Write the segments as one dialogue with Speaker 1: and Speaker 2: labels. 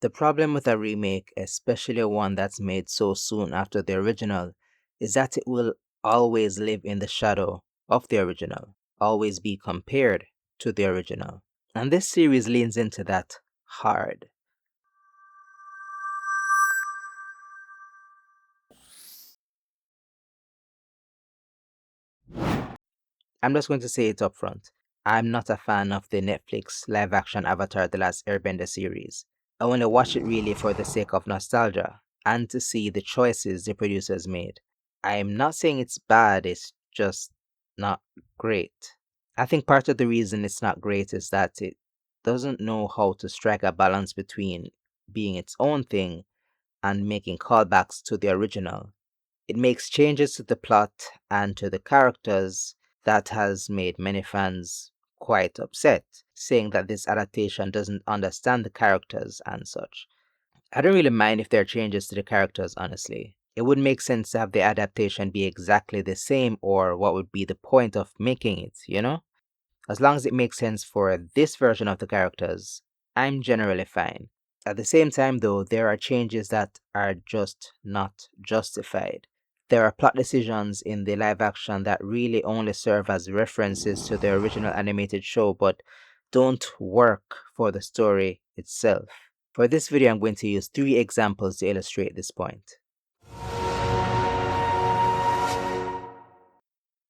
Speaker 1: The problem with a remake, especially one that's made so soon after the original, is that it will always live in the shadow of the original, always be compared to the original. And this series leans into that hard. I'm just going to say it up front. I'm not a fan of the Netflix live action Avatar The Last Airbender series. I only watch it really for the sake of nostalgia and to see the choices the producers made. I'm not saying it's bad, it's just not great. I think part of the reason it's not great is that it doesn't know how to strike a balance between being its own thing and making callbacks to the original. It makes changes to the plot and to the characters that has made many fans quite upset, saying that this adaptation doesn't understand the characters and such. I don't really mind if there are changes to the characters, honestly. It would make sense to have the adaptation be exactly the same, or what would be the point of making it, you know? As long as it makes sense for this version of the characters, I'm generally fine. At the same time, though, there are changes that are just not justified. There are plot decisions in the live action that really only serve as references to the original animated show but don't work for the story itself. For this video, I'm going to use 3 examples to illustrate this point.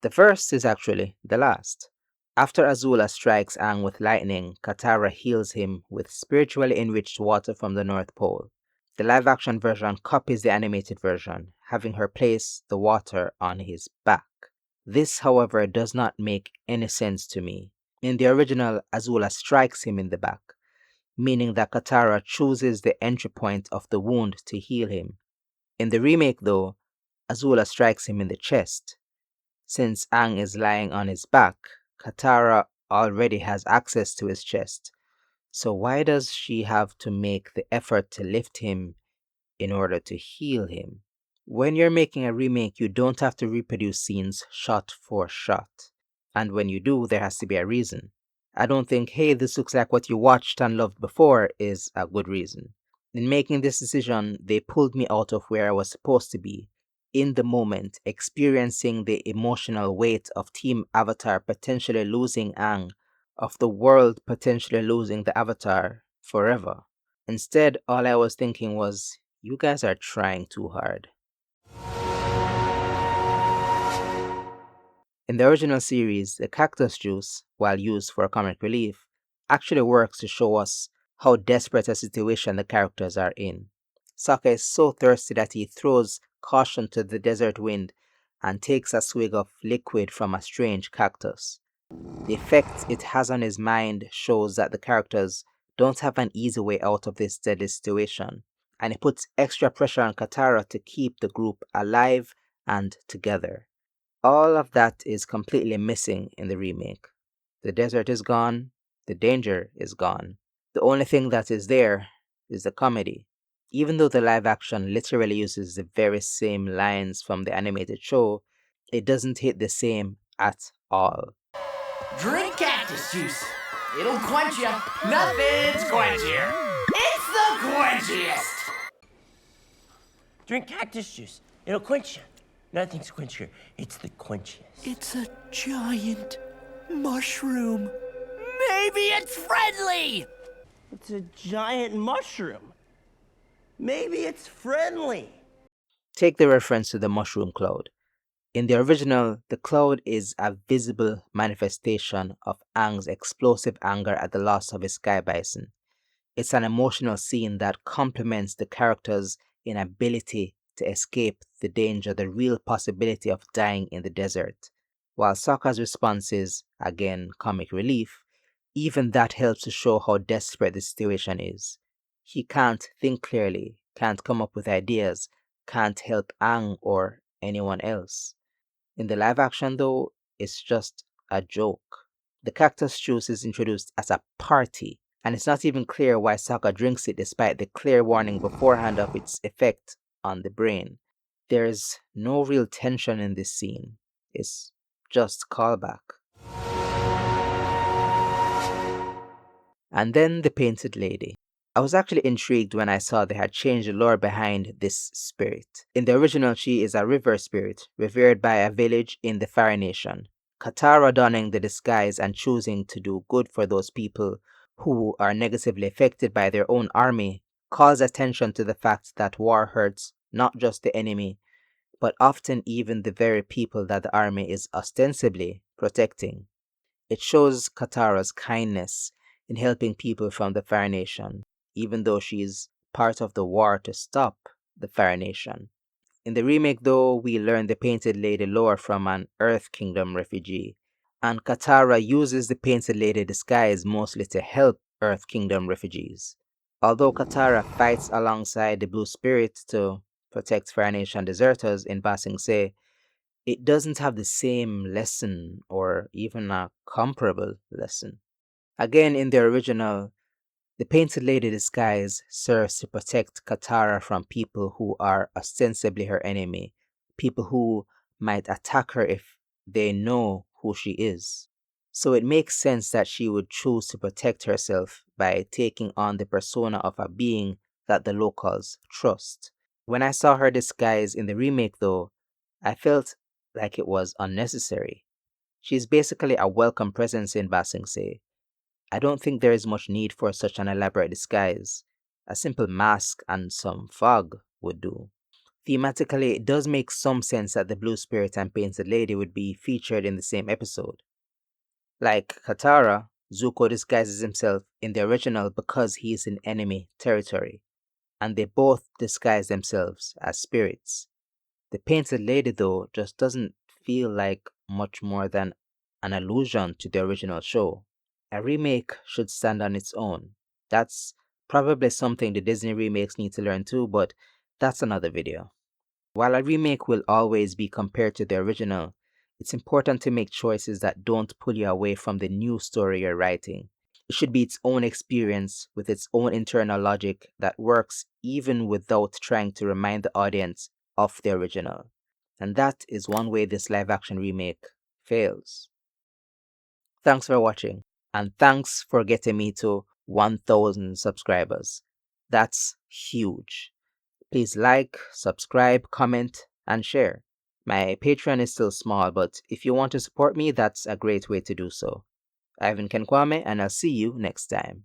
Speaker 1: The first is actually the last. After Azula strikes Aang with lightning, Katara heals him with spiritually enriched water from the North Pole. The live-action version copies the animated version, having her place the water on his back. This, however, does not make any sense to me. In the original, Azula strikes him in the back, meaning that Katara chooses the entry point of the wound to heal him. In the remake, though, Azula strikes him in the chest. Since Aang is lying on his back, Katara already has access to his chest. So why does she have to make the effort to lift him in order to heal him? When you're making a remake, you don't have to reproduce scenes shot for shot. And when you do, there has to be a reason. I don't think, hey, this looks like what you watched and loved before is a good reason. In making this decision, they pulled me out of where I was supposed to be, in the moment, experiencing the emotional weight of Team Avatar potentially losing Aang, of the world potentially losing the Avatar forever. Instead, all I was thinking was, you guys are trying too hard. In the original series, the Cactus Juice, while used for comic relief, actually works to show us how desperate a situation the characters are in. Sokka is so thirsty that he throws caution to the desert wind and takes a swig of liquid from a strange cactus. The effect it has on his mind shows that the characters don't have an easy way out of this deadly situation, and it puts extra pressure on Katara to keep the group alive and together. All of that is completely missing in the remake. The desert is gone, the danger is gone. The only thing that is there is the comedy. Even though the live action literally uses the very same lines from the animated show, it doesn't hit the same at all.
Speaker 2: Drink Cactus Juice. It'll quench you. Nothing's quenchier. It's the quenchiest.
Speaker 3: Drink Cactus Juice. It'll quench you. Nothing's quenchier. It's the quenchiest.
Speaker 2: It's a giant mushroom. Maybe it's friendly.
Speaker 3: It's a giant mushroom. Maybe it's friendly.
Speaker 1: Take the reference to the mushroom cloud. In the original, the cloud is a visible manifestation of Aang's explosive anger at the loss of his sky bison. It's an emotional scene that complements the character's inability to escape the danger, the real possibility of dying in the desert. While Sokka's response is, again, comic relief, even that helps to show how desperate the situation is. He can't think clearly, can't come up with ideas, can't help Aang or anyone else. In the live action, though, it's just a joke. The cactus juice is introduced as a party, and it's not even clear why Sokka drinks it despite the clear warning beforehand of its effect on the brain. There's no real tension in this scene. It's just callback. And then the painted lady. I was actually intrigued when I saw they had changed the lore behind this spirit. In the original, she is a river spirit, revered by a village in the Fire Nation. Katara donning the disguise and choosing to do good for those people who are negatively affected by their own army calls attention to the fact that war hurts not just the enemy, but often even the very people that the army is ostensibly protecting. It shows Katara's kindness in helping people from the Fire Nation, even though she is part of the war to stop the Fire Nation. In the remake, though, we learn the Painted Lady lore from an Earth Kingdom refugee, and Katara uses the Painted Lady disguise mostly to help Earth Kingdom refugees. Although Katara fights alongside the Blue Spirit to protect Fire Nation deserters in Ba Sing Se, it doesn't have the same lesson or even a comparable lesson. Again, in the original, the Painted Lady disguise serves to protect Katara from people who are ostensibly her enemy, people who might attack her if they know who she is. So it makes sense that she would choose to protect herself by taking on the persona of a being that the locals trust. When I saw her disguise in the remake, though, I felt like it was unnecessary. She's basically a welcome presence in Ba Sing Se. I don't think there is much need for such an elaborate disguise. A simple mask and some fog would do. Thematically, it does make some sense that the Blue Spirit and Painted Lady would be featured in the same episode. Like Katara, Zuko disguises himself in the original because he is in enemy territory, and they both disguise themselves as spirits. The Painted Lady, though, just doesn't feel like much more than an allusion to the original show. A remake should stand on its own. That's probably something the Disney remakes need to learn too, but that's another video. While a remake will always be compared to the original, it's important to make choices that don't pull you away from the new story you're writing. It should be its own experience with its own internal logic that works even without trying to remind the audience of the original. And that is one way this live action remake fails. Thanks for watching, and thanks for getting me to 1000 subscribers. That's huge. Please like, subscribe, comment, and share. My Patreon is still small, but if you want to support me, that's a great way to do so. Ivan Kenkwame, and I'll see you next time.